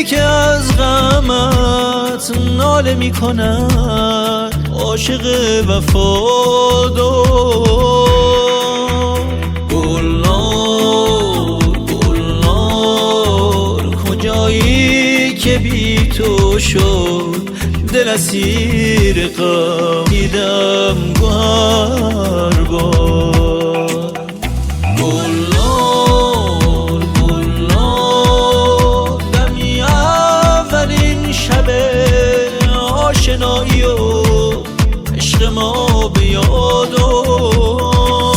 که از غمت ناله می کند، عاشق وفادار. گلنار گلنار کجایی که بی تو شد دل اسیر غم دیدم گوهر بار. گلنار گلنار دمی اولین شب آشنایی و عشق ما به یاد آور.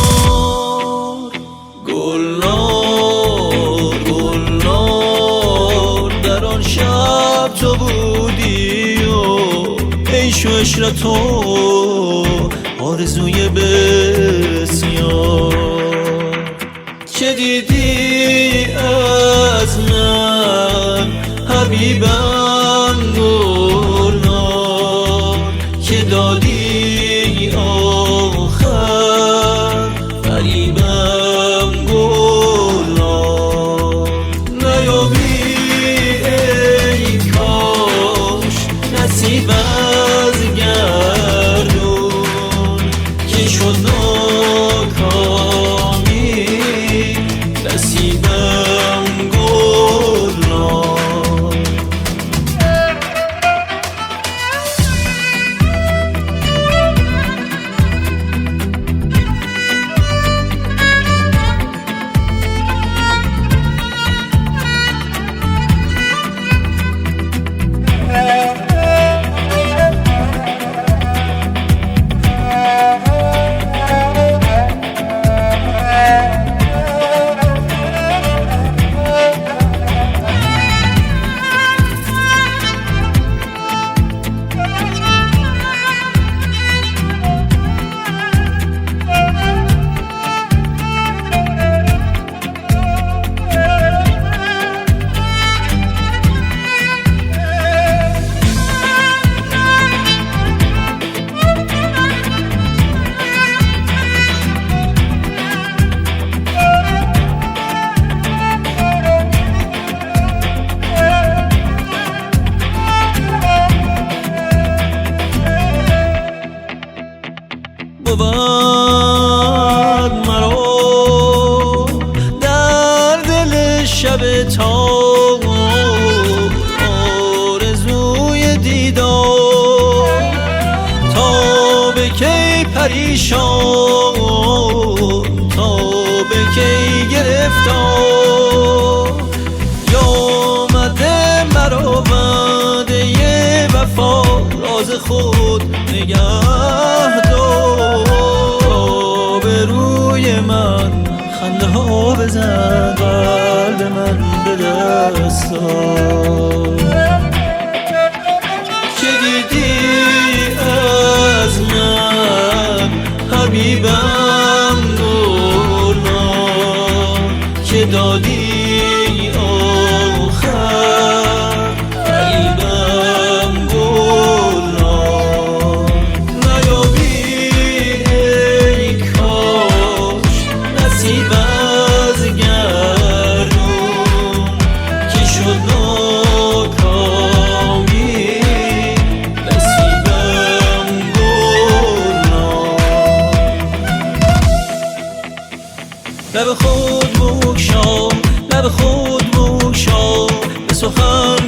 گلنار گلنار در آن شب تو بودی و عیش و عشرت و آرزوی بسیار. چه دیدی از من حبیبم گلنار که دادی آخر غریبم گلنار. نیابی ای کاش نصیب از گردون که شد ناکامی نصیبم گلنار. بود مرا در دل شب تاب آرزوی دیدار، تا به کی پریشان تا به کی گرفتار. آمده مرا وعده وفا راز خود نگه دار. به روی من خنده ها بزن قلب من به دست آر. چه دیدی از من حبیبم گلنار که دادی آخر غریبم گلنار. نیابی ای کاش نصیب از گردون که شد ناکامی نصیبم گلنار. لب خود بگشا لب خود بگشا به سخن